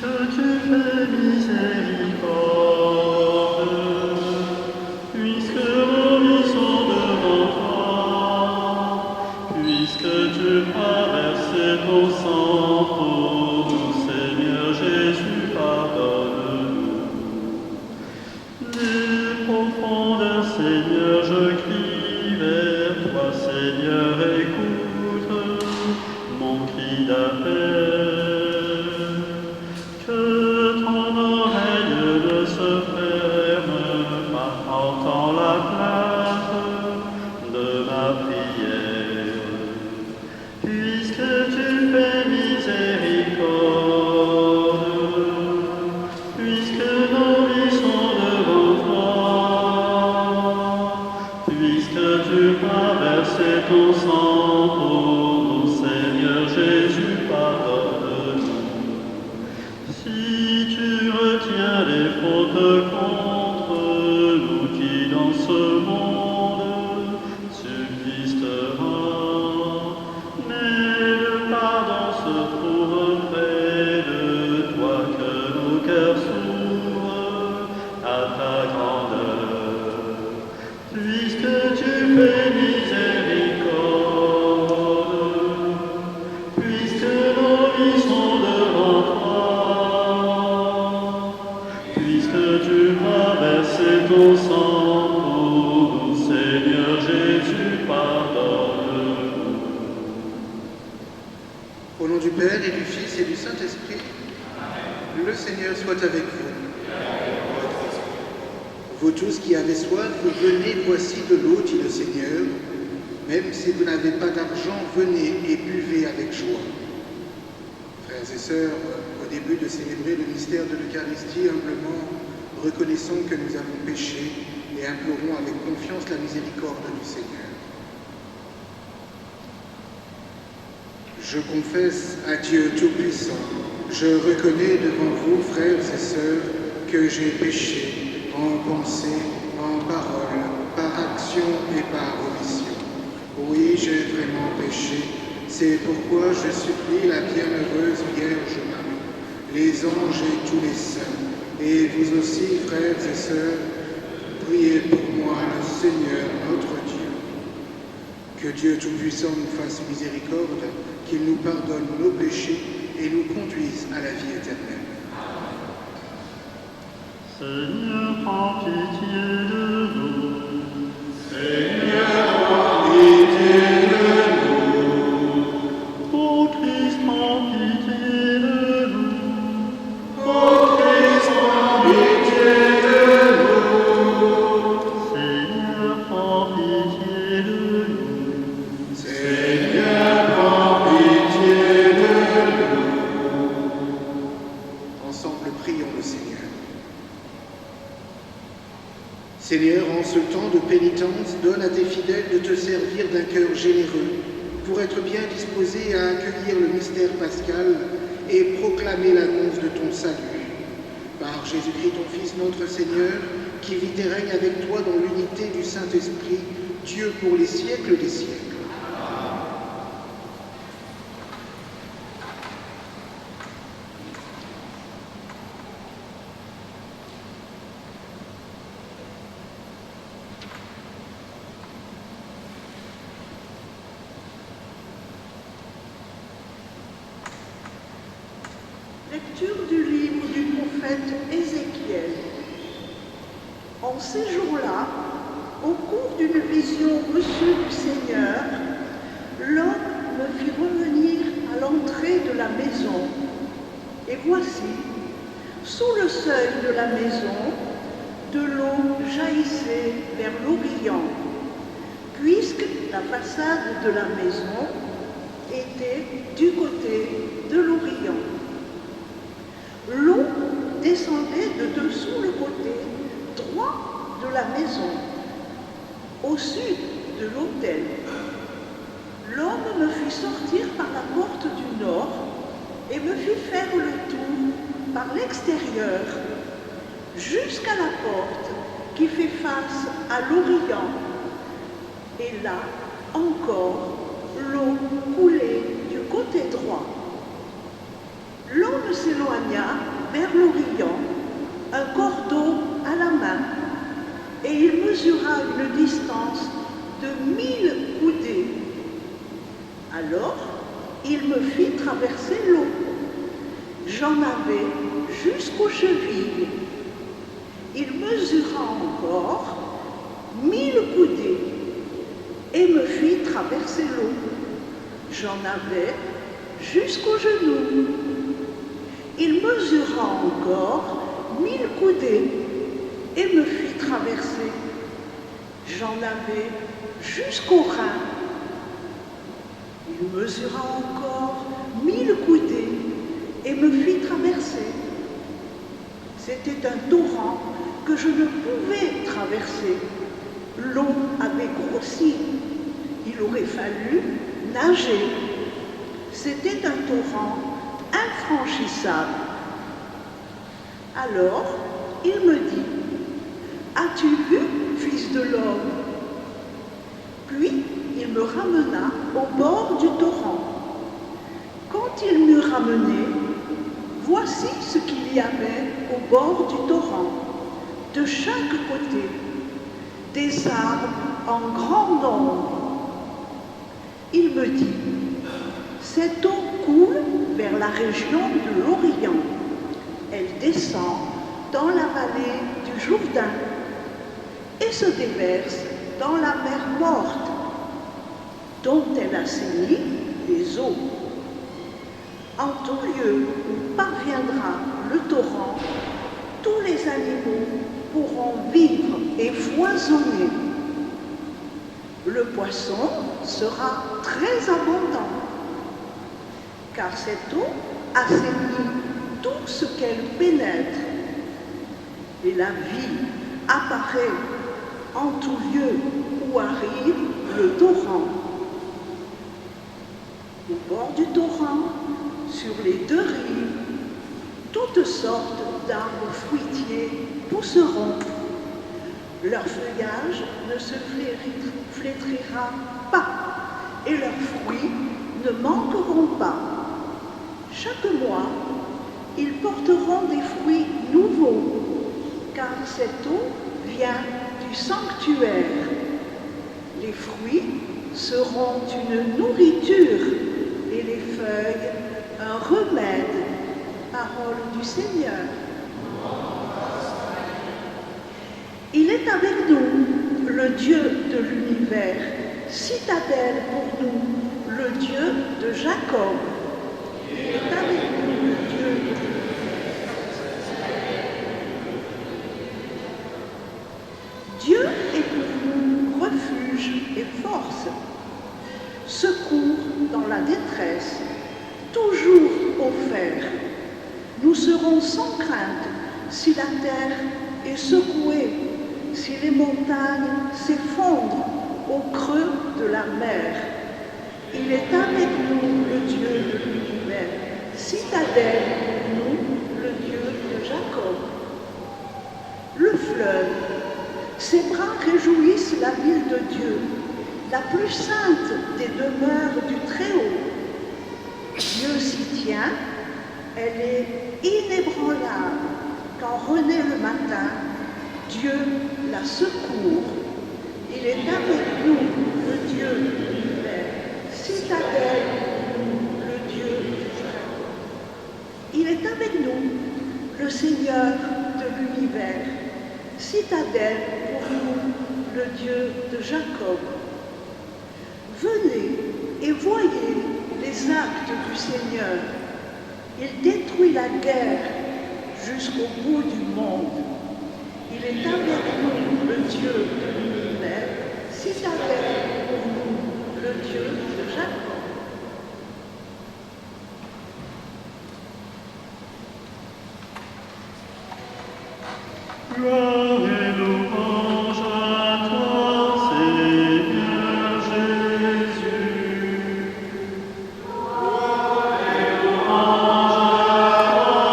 tu fais miséricorde, puisque nos vies sont devant toi, puisque tu as versé ton sang pour nous, Seigneur Jésus, pardonne-nous. Du profondeur, Seigneur, je crie vers toi, Seigneur, écoute mon cri d'appel. Que ton oreille ne se ferme pas, entends la plainte de ma prière. Puisque tu fais miséricorde, puisque nos vies sont devant toi, puisque tu as versé ton sang pour nous, Seigneur Jésus, pardonne-nous. Si tu retiens les fautes contre nous qui dans ce monde subsistera, mais le pardon se trouve près de toi, que nos cœurs s'ouvrent à ta grandeur. Puisque tu fais miséricorde, puisque nos vies sont devant toi, puisque tu as versé ton sang pour nous, Seigneur Jésus, pardonne-nous. Au nom du Père et du Fils et du Saint-Esprit, le Seigneur soit avec vous. Vous tous qui avez soif, venez, voici de l'eau, dit le Seigneur. Même si vous n'avez pas d'argent, venez et buvez avec joie. Frères et sœurs, au début de célébrer le mystère de l'Eucharistie, humblement reconnaissons que nous avons péché et implorons avec confiance la miséricorde du Seigneur. Je confesse à Dieu Tout-Puissant, je reconnais devant vous, frères et sœurs, que j'ai péché en pensée, en parole, par action et par omission. Oui, j'ai vraiment péché. C'est pourquoi je supplie la bienheureuse Vierge Marie, les anges et tous les saints, et vous aussi, frères et sœurs, priez pour moi, le Seigneur, notre Dieu. Que Dieu Tout-Puissant nous fasse miséricorde, qu'il nous pardonne nos péchés et nous conduise à la vie éternelle. Seigneur, prends pitié de nous. Seigneur, prends pitié de nous. Ô Christ, prends pitié de nous. Ô Christ, prends pitié de nous. Seigneur, prends pitié de nous. Seigneur, prends pitié de nous. Ensemble, prions le Seigneur. Seigneur, en ce temps de pénitence, donne à tes fidèles de te servir d'un cœur généreux pour être bien disposés à accueillir le mystère pascal et proclamer l'annonce de ton salut. Par Jésus-Christ, ton Fils, notre Seigneur, qui vit et règne avec toi dans l'unité du Saint-Esprit, Dieu pour les siècles des siècles. Lecture du livre du prophète Ézéchiel. En ces jours-là, au cours d'une vision reçue du Seigneur, l'homme me fit revenir à l'entrée de la maison. Et voici, sous le seuil de la maison, de l'eau jaillissait vers l'Orient, puisque la façade de la maison était du côté de l'Orient. L'eau descendait de dessous le côté droit de la maison, au sud de l'autel. L'homme me fit sortir par la porte du nord et me fit faire le tour par l'extérieur jusqu'à la porte qui fait face à l'Orient. Et là encore, l'eau coulait du côté droit. L'homme s'éloigna vers l'Orient un cordeau à la main, et il mesura une distance de 1000 coudées. Alors, il me fit traverser l'eau. J'en avais jusqu'aux chevilles. Il mesura encore 1000 coudées et me fit traverser l'eau. J'en avais jusqu'aux genoux. Il mesura encore 1000 coudées et me fit traverser. J'en avais jusqu'aux reins. Il mesura encore 1000 coudées et me fit traverser. C'était un torrent que je ne pouvais traverser. L'eau avait grossi. Il aurait fallu nager. C'était un torrent infranchissable. Alors, il me dit, « As-tu vu, fils de l'homme ?» Puis, il me ramena au bord du torrent. Quand il m'eut ramené, voici ce qu'il y avait au bord du torrent, de chaque côté, des arbres en grand nombre. Il me dit, cette eau coule vers la région de l'Orient. Elle descend dans la vallée du Jourdain et se déverse dans la mer morte, dont elle assainit les eaux. En tout lieu où parviendra le torrent, tous les animaux pourront vivre et foisonner. Le poisson sera très abondant, car cette eau assainit tout ce qu'elle pénètre. Et la vie apparaît en tout lieu où arrive le torrent. Au bord du torrent, sur les deux rives, toutes sortes d'arbres fruitiers pousseront. Leur feuillage ne se flétrira pas et leurs fruits ne manqueront pas. Chaque mois, ils porteront des fruits nouveaux, car cette eau vient du sanctuaire. Les fruits seront une nourriture et les feuilles un remède. Parole du Seigneur. Il est avec nous, le Dieu de l'univers, citadelle pour nous, le Dieu de Jacob. Il est avec nous, le Dieu de l'univers. Dieu est pour nous refuge et force, secours dans la détresse, toujours offert. Nous serons sans crainte si la terre est secouée, si les montagnes s'effondrent au creux de la mer. Il est avec nous, le Dieu de l'univers, citadelle pour nous, le Dieu de Jacob. Le fleuve, ses bras réjouissent la ville de Dieu, la plus sainte des demeures du Très-Haut. Dieu s'y tient, elle est inébranlable. Quand renaît le matin, Dieu la secourt. Il est avec nous, le Dieu de l'univers, citadelle pour nous, le Dieu de Jacob. Il est avec nous, le Seigneur de l'univers, citadelle pour nous, le Dieu de Jacob. Venez et voyez les actes du Seigneur. Il détruit la guerre jusqu'au bout du monde. Il est avec nous, le Dieu de l'univers, citadelle pour nous, le Dieu de Jacob. Gloire et louange à toi, Seigneur Jésus. Gloire et louange à toi,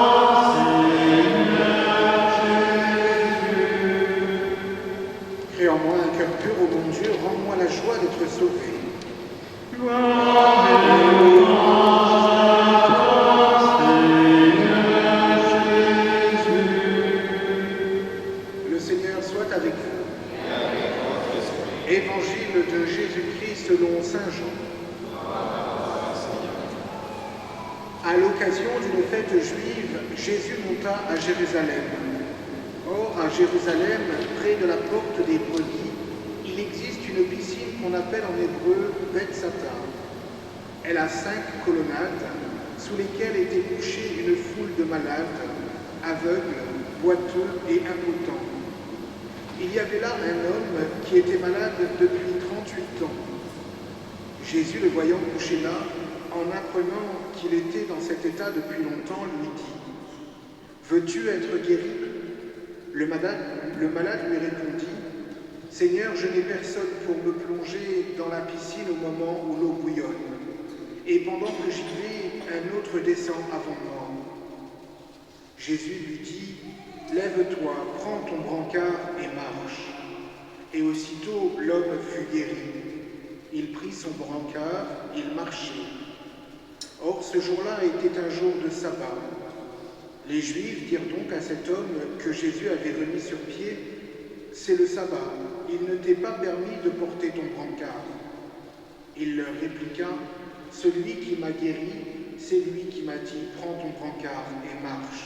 Seigneur Jésus. Crée en moi un cœur pur, ô mon Dieu, rends-moi la joie d'être sauvé. Gloire et louange à toi, Seigneur Jésus. Évangile de Jésus-Christ selon saint Jean. À l'occasion d'une fête juive, Jésus monta à Jérusalem. Or, à Jérusalem, près de la porte des Brebis, il existe une piscine qu'on appelle en hébreu Bethsata. Elle a 5 colonnades sous lesquelles était couchée une foule de malades, aveugles, boiteux et impotents. Il y avait là un homme qui était malade depuis 38 ans. Jésus, le voyant couché là, en apprenant qu'il était dans cet état depuis longtemps, lui dit « Veux-tu être guéri ?» Le malade lui répondit « Seigneur, je n'ai personne pour me plonger dans la piscine au moment où l'eau bouillonne. Et pendant que j'y vais, un autre descend avant moi. » Jésus lui dit « Lève-toi, prends ton brancard et marche. » Et aussitôt l'homme fut guéri. Il prit son brancard, il marchait. Or, ce jour-là était un jour de sabbat. Les Juifs dirent donc à cet homme que Jésus avait remis sur pied « C'est le sabbat, il ne t'est pas permis de porter ton brancard. » Il leur répliqua « Celui qui m'a guéri, c'est lui qui m'a dit « Prends ton brancard et marche. »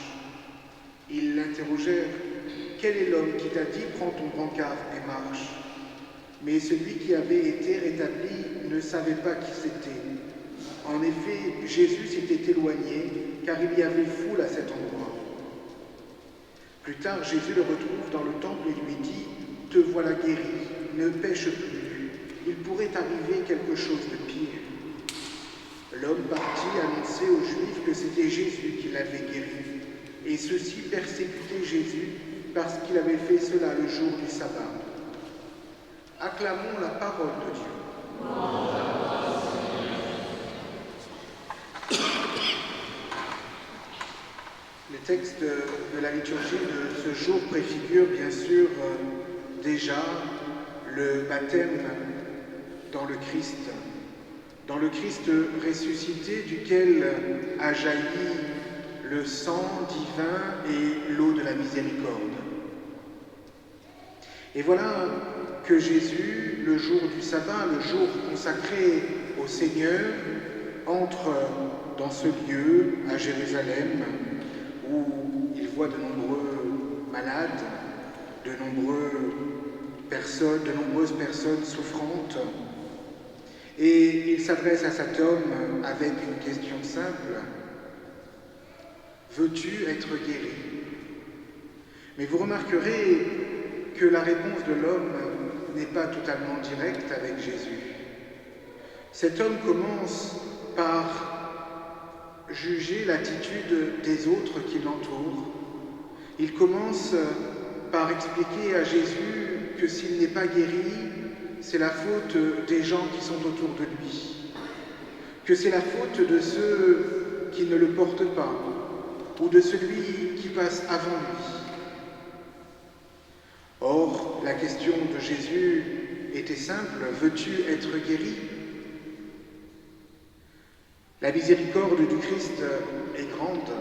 Ils l'interrogèrent « Quel est l'homme qui t'a dit « Prends ton brancard et marche ?» Mais celui qui avait été rétabli ne savait pas qui c'était. En effet, Jésus s'était éloigné, car il y avait foule à cet endroit. Plus tard, Jésus le retrouve dans le temple et lui dit « Te voilà guéri, ne pêche plus, il pourrait arriver quelque chose de pire. » L'homme partit annoncer aux Juifs que c'était Jésus qui l'avait guéri, et ceux-ci persécutaient Jésus parce qu'il avait fait cela le jour du sabbat. Acclamons la parole de Dieu. Le texte de la liturgie de ce jour préfigure bien sûr déjà le baptême dans le Christ ressuscité duquel a jailli le sang divin et l'eau de la miséricorde. Et voilà que Jésus, le jour du sabbat, le jour consacré au Seigneur, entre dans ce lieu à Jérusalem où il voit de nombreux malades, de nombreuses personnes souffrantes. Et il s'adresse à cet homme avec une question simple. Veux-tu être guéri? Mais vous remarquerez que la réponse de l'homme n'est pas totalement directe avec Jésus. Cet homme commence par juger l'attitude des autres qui l'entourent. Il commence par expliquer à Jésus que s'il n'est pas guéri, c'est la faute des gens qui sont autour de lui, que c'est la faute de ceux qui ne le portent pas, ou de celui qui passe avant lui. Or, la question de Jésus était simple, veux-tu être guéri? La miséricorde du Christ est grande,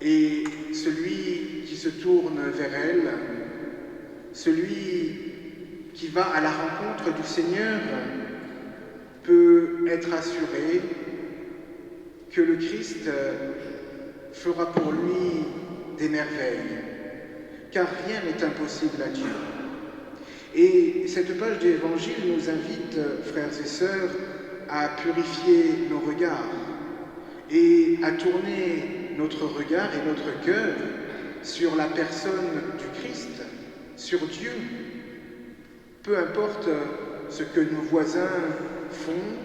et celui qui se tourne vers elle, celui qui va à la rencontre du Seigneur, peut être assuré que le Christ fera pour lui des merveilles, car rien n'est impossible à Dieu. Et cette page d'Évangile nous invite, frères et sœurs, à purifier nos regards et à tourner notre regard et notre cœur sur la personne du Christ, sur Dieu. Peu importe ce que nos voisins font,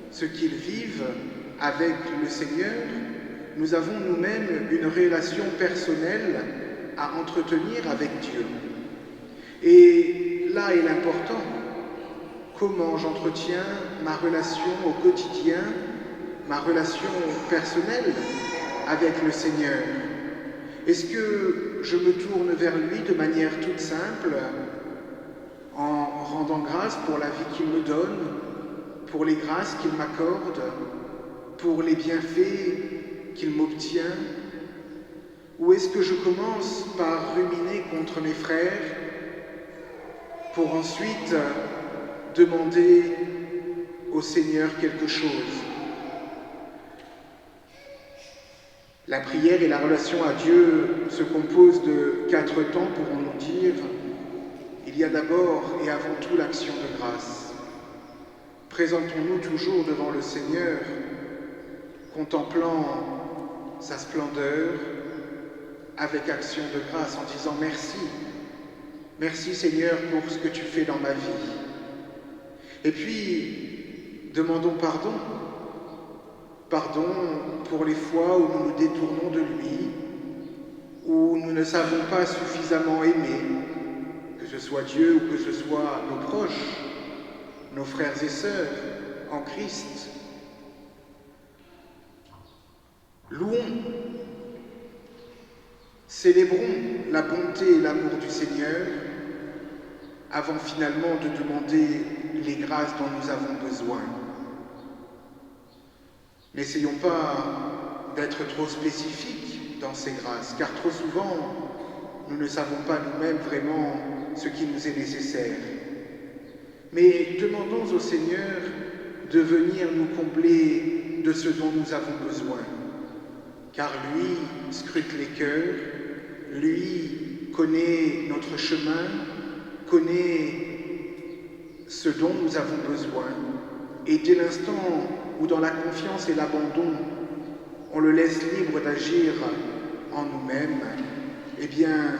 ce qu'ils vivent avec le Seigneur, nous avons nous-mêmes une relation personnelle à entretenir avec Dieu. Et là est l'important. Comment j'entretiens ma relation au quotidien, ma relation personnelle avec le Seigneur? Est-ce que je me tourne vers lui de manière toute simple, en rendant grâce pour la vie qu'il me donne, pour les grâces qu'il m'accorde, pour les bienfaits qu'il m'obtient? Ou est-ce que je commence par ruminer contre mes frères pour ensuite demander au Seigneur quelque chose. La prière et la relation à Dieu se composent de 4 temps, pourrons-nous dire. Il y a d'abord et avant tout l'action de grâce. Présentons-nous toujours devant le Seigneur, contemplant sa splendeur, avec action de grâce, en disant merci. Merci Seigneur pour ce que tu fais dans ma vie. Et puis, demandons pardon. Pardon pour les fois où nous nous détournons de lui, où nous ne savons pas suffisamment aimer, que ce soit Dieu ou que ce soit nos proches, nos frères et sœurs en Christ. Louons, célébrons la bonté et l'amour du Seigneur avant finalement de demander les grâces dont nous avons besoin. N'essayons pas d'être trop spécifiques dans ces grâces, car trop souvent, nous ne savons pas nous-mêmes vraiment ce qui nous est nécessaire. Mais demandons au Seigneur de venir nous combler de ce dont nous avons besoin, car lui scrute les cœurs, lui connaît notre chemin, connaît ce dont nous avons besoin, et dès l'instant où dans la confiance et l'abandon, on le laisse libre d'agir en nous-mêmes, eh bien,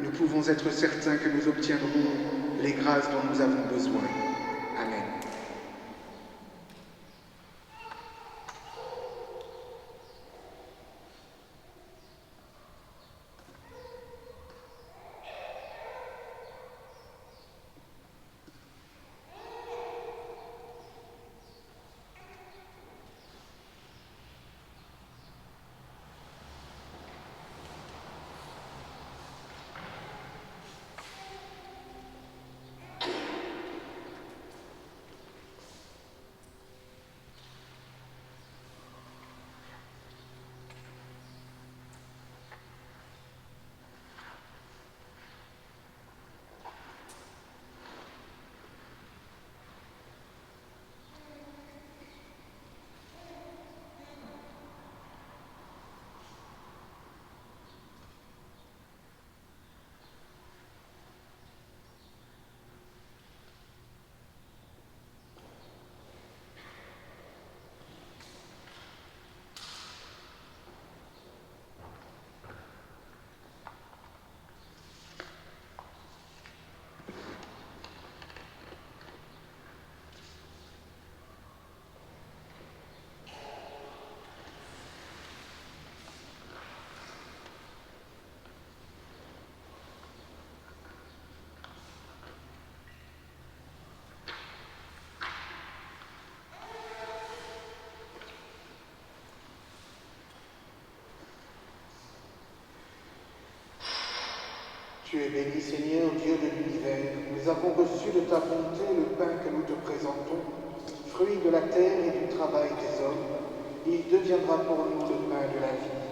nous pouvons être certains que nous obtiendrons les grâces dont nous avons besoin. Amen. Tu es béni, Seigneur, Dieu de l'univers. Nous avons reçu de ta bonté le pain que nous te présentons, fruit de la terre et du travail des hommes. Il deviendra pour nous le pain de la vie.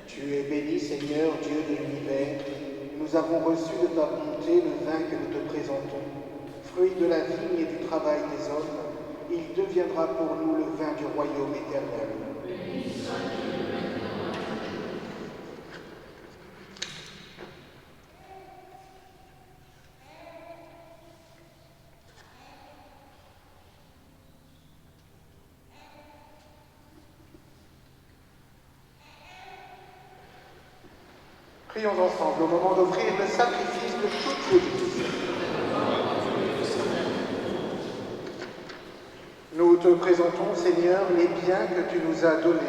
Tu es béni, Seigneur, Dieu de l'univers. Nous avons reçu de ta bonté le vin que nous te présentons, fruit de la vigne et du travail des hommes. Il deviendra pour nous le vin du royaume éternel. Prions ensemble au moment d'offrir le sacrifice de toute l'Église. Nous te présentons, Seigneur, les biens que tu nous as donnés,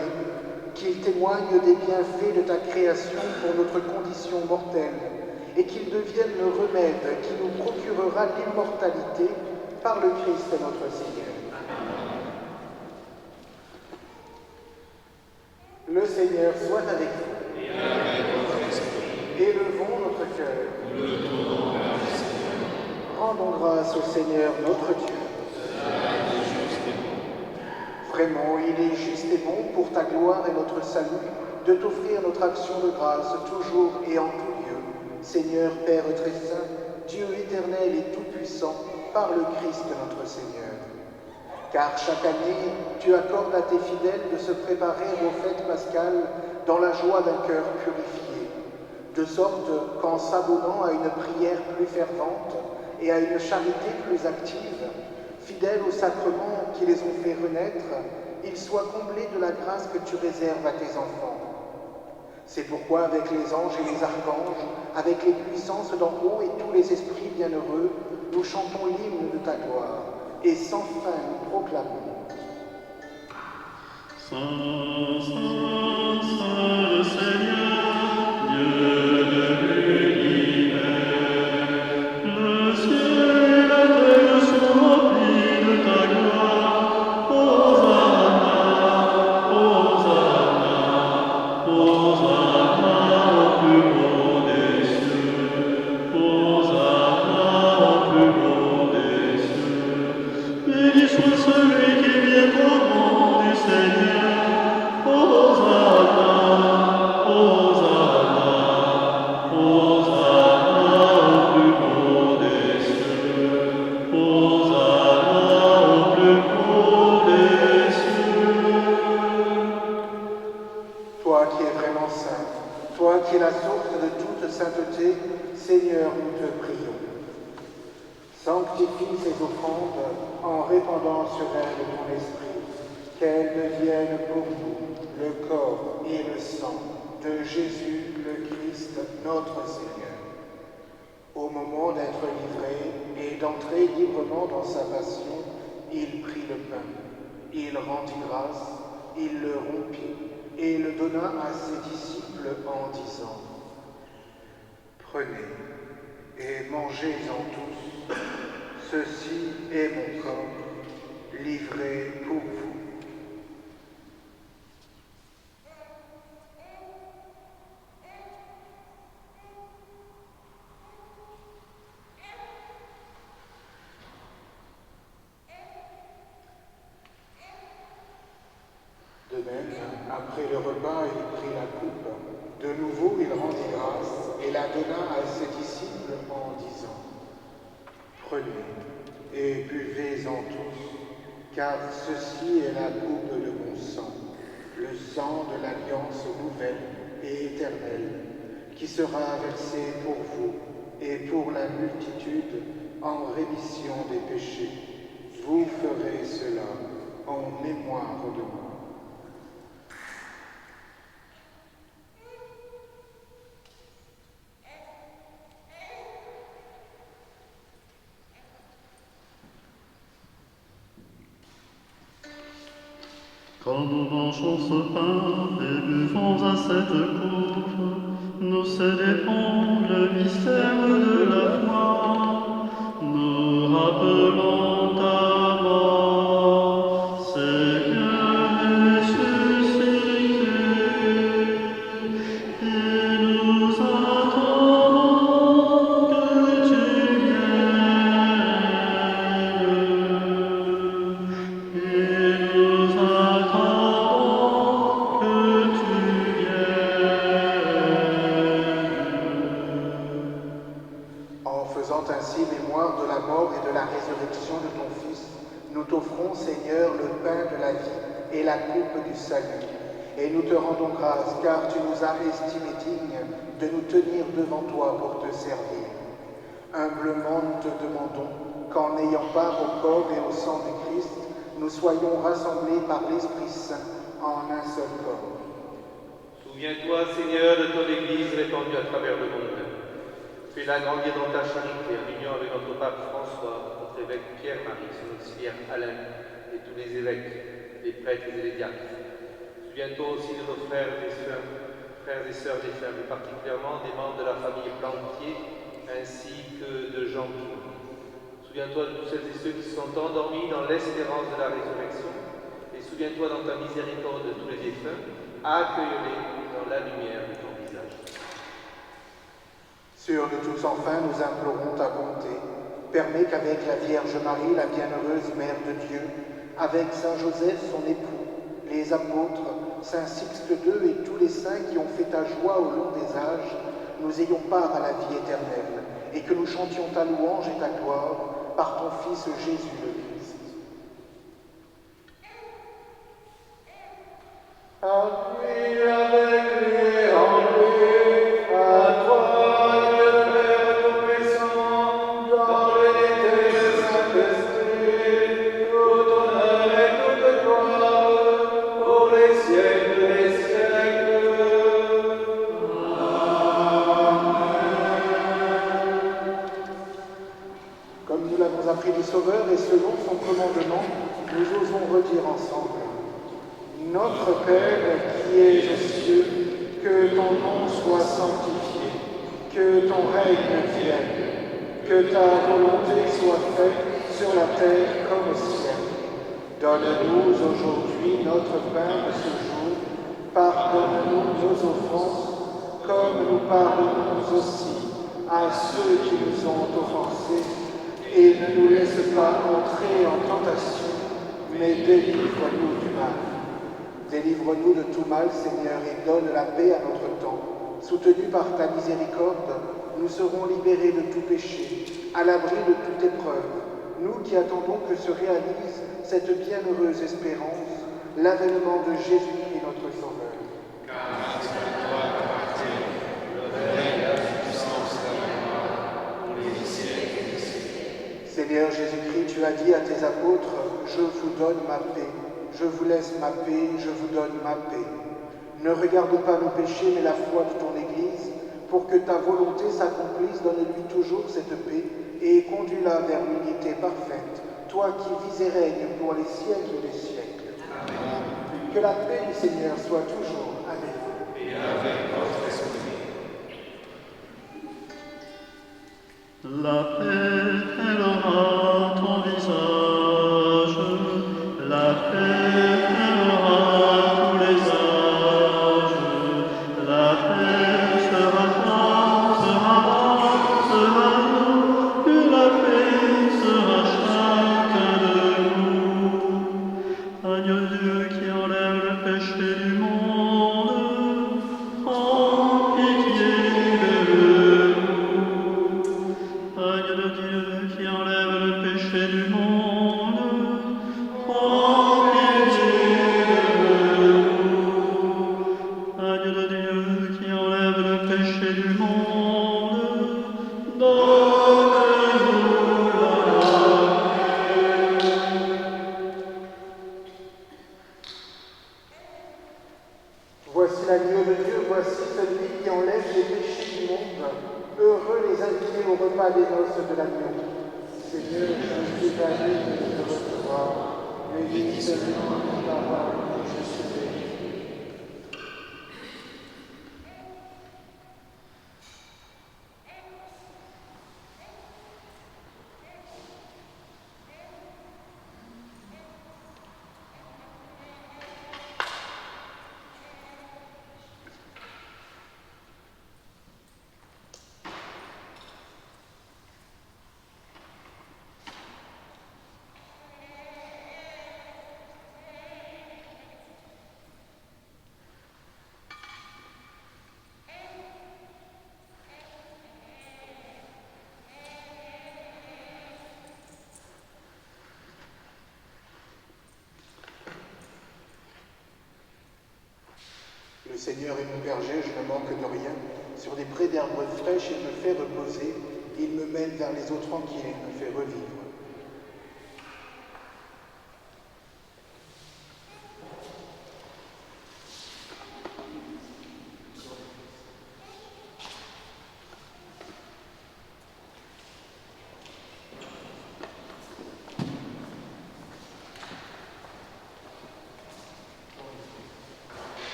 qu'ils témoignent des bienfaits de ta création pour notre condition mortelle, et qu'ils deviennent le remède qui nous procurera l'immortalité par le Christ notre Seigneur. Le Seigneur soit avec vous. Élevons notre cœur. Rendons grâce au Seigneur notre Dieu. Vraiment, il est juste et bon pour ta gloire et notre salut de t'offrir notre action de grâce toujours et en tout lieu, Seigneur Père très saint, Dieu éternel et tout-puissant, par le Christ notre Seigneur. Car chaque année, tu accordes à tes fidèles de se préparer aux fêtes pascales dans la joie d'un cœur purifié, de sorte qu'en s'abonnant à une prière plus fervente et à une charité plus active, fidèles aux sacrements qui les ont fait renaître, ils soient comblés de la grâce que tu réserves à tes enfants. C'est pourquoi avec les anges et les archanges, avec les puissances d'en haut et tous les esprits bienheureux, nous chantons l'hymne de ta gloire et sans fin nous proclamons. Saint, Saint, Saint le Seigneur, Dieu de l'univers, le ciel et la terre sont remplis de ta gloire. Hosanna, Hosanna, Hosanna au plus haut des cieux, Hosanna au plus haut des cieux. Béni soit celui qui vient au nom du Seigneur. Hosanna, Hosanna, Hosanna au plus haut des cieux, Hosanna au plus haut des cieux. Toi qui es vraiment saint, toi qui es la source de toute sainteté, Seigneur, nous te prions. Sanctifie ces offrandes en répandant sur elles ton esprit, qu'elles deviennent pour nous le corps et le sang de Jésus le Christ, notre Seigneur. Au moment d'être livré et d'entrer librement dans sa passion, il prit le pain, il rendit grâce, il le rompit et le donna à ses disciples en disant : Prenez et mangez-en tous, ceci est mon corps, livré pour vous. De même, après le repas, il prit la coupe. De nouveau, il rendit grâce et la donna à ses disciples en disant : Prenez et buvez-en tous, car ceci est la coupe de mon sang, le sang de l'alliance nouvelle et éternelle, qui sera versé pour vous et pour la multitude en rémission des péchés. Vous ferez cela en mémoire de moi. Quand nous mangeons ce pain et buvons à cette coupe, nous célébrons le mystère de la foi. Nous rappelons ta mort, Seigneur ressuscité, et nous attendons que tu viennes. Et nous attendons que tu viennes. En faisant ainsi mémoire de la mort et de la résurrection de ton Fils, nous t'offrons, Seigneur, le pain de la vie et la coupe du salut. Et nous te rendons grâce, car tu nous as estimés dignes de nous tenir devant toi pour te servir. Humblement, nous te demandons qu'en ayant part au corps et au sang du Christ, nous soyons rassemblés par l'Esprit Saint en un seul corps. Souviens-toi, Seigneur, de ton Église répandue à travers le monde. Fais-la grandir dans ta charité, en union avec notre pape François, notre évêque Pierre-Marie, son auxiliaire Alain, et tous les évêques, les prêtres et les diacres. Souviens-toi aussi de nos frères et sœurs défunts, mais particulièrement des membres de la famille Plantier, ainsi que de Jean Pinault. Souviens-toi de tous celles et ceux qui sont endormis dans l'espérance de la résurrection, et souviens-toi dans ta miséricorde de tous les défunts, accueille-les dans la lumière de ton visage. Sur nous tous enfin, nous implorons ta bonté. Permets qu'avec la Vierge Marie, la bienheureuse Mère de Dieu, avec Saint Joseph, son époux, les apôtres, Saint Sixte II et tous les saints qui ont fait ta joie au long des âges, nous ayons part à la vie éternelle, et que nous chantions ta louange et ta gloire par ton Fils Jésus le Christ. À lui, avec lui, en lui, à toi, le Père Tout-Puissant, dans l'unité du Saint-Esprit, tout honneur et toute gloire, pour les siècles des siècles. Comme nous l'avons appris du Sauveur et selon son commandement, nous osons redire ensemble: Notre Père qui es aux cieux, que ton nom soit sanctifié, que ton règne vienne, que ta volonté soit faite sur la terre comme au ciel. Donne-nous aujourd'hui notre pain de ce jour. Pardonne-nous nos offenses, comme nous pardonnons aussi à ceux qui nous ont offensés. Et ne nous laisse pas entrer en tentation, mais délivre-nous du mal. Délivre-nous de tout mal, Seigneur, et donne la paix à notre temps. Soutenus par ta miséricorde, nous serons libérés de tout péché, à l'abri de toute épreuve. Nous qui attendons que se réalise cette bienheureuse espérance, l'avènement de Jésus-Christ notre Sauveur. Car c'est à toi qu'appartient le règne, la puissance, la gloire, pour les siècles des siècles. Seigneur Jésus-Christ, tu as dit à tes apôtres: Je vous donne ma paix, je vous laisse ma paix, je vous donne ma paix. Ne regarde pas nos péchés, mais la foi de ton Église. Pour que ta volonté s'accomplisse, donne-lui toujours cette paix et conduis-la vers l'unité parfaite, toi qui vis et règnes pour les siècles des siècles. Amen. Que la paix du Seigneur soit toujours avec vous. Et avec votre esprit. La paix, elle aura ton visage, la paix, elle aura tous les âges, la paix sera nous, que la paix sera chacun de nous. Agneau de Dieu qui enlève le péché du monde, prends pitié de nous. Agneau de Dieu qui enlève le péché du monde, prends pitié de nous. Agneau de Dieu qui enlève le péché du monde, donne-nous la paix. Voici l'agneau de Dieu, voici celui qui enlève les péchés du monde. Heureux les invités au repas des noces de l'agneau. Seigneur, je suis pas digne de te recevoir, mais dis seulement une parole et je serai. Le Seigneur est mon berger, je ne manque de rien. Sur des prés d'herbes fraîches, il me fait reposer. Il me mène vers les eaux tranquilles, il me fait revivre.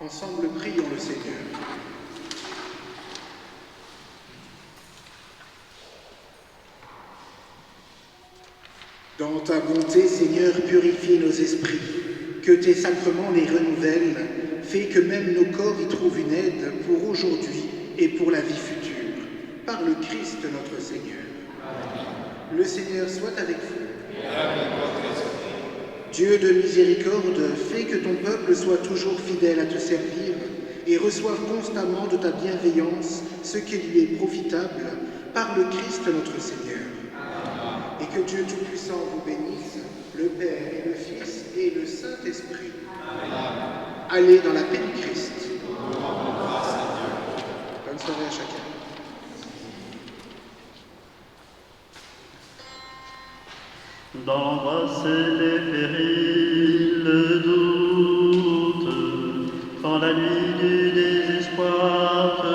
Ensemble, prions le Seigneur. Dans ta bonté, Seigneur, purifie nos esprits, que tes sacrements les renouvellent, fais que même nos corps y trouvent une aide pour aujourd'hui et pour la vie future. Par le Christ notre Seigneur. Amen. Le Seigneur soit avec vous. Et avec votre esprit. Dieu de miséricorde, fais que ton peuple soit toujours fidèle à te servir et reçoive constamment de ta bienveillance ce qui lui est profitable, par le Christ notre Seigneur. Amen. Et que Dieu Tout-Puissant vous bénisse, le Père et le Fils et le Saint-Esprit. Amen. Allez dans la paix du Christ. Grâce à Dieu. Bonne soirée à chacun. D'embrasser les périls, le doute, quand la nuit du désespoir te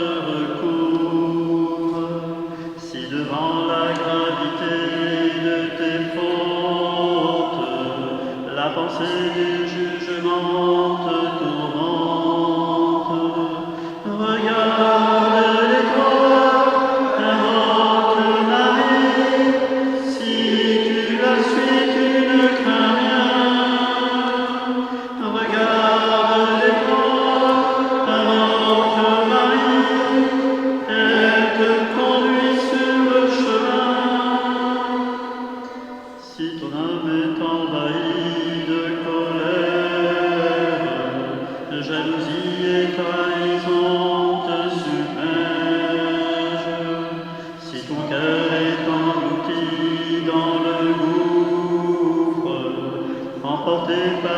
recouvre, si devant la gravité de tes fautes, la pensée du jugement te tourmente, regarde l'étoile, invoque Marie, si tu la suis, tu ne crains rien. Regarde l'étoile, invoque Marie, elle te conduit sur le chemin. Si ton âme est envahie de colère, jalousie et trahison te submergent. Si ton cœur est englouti dans le gouffre, emporté par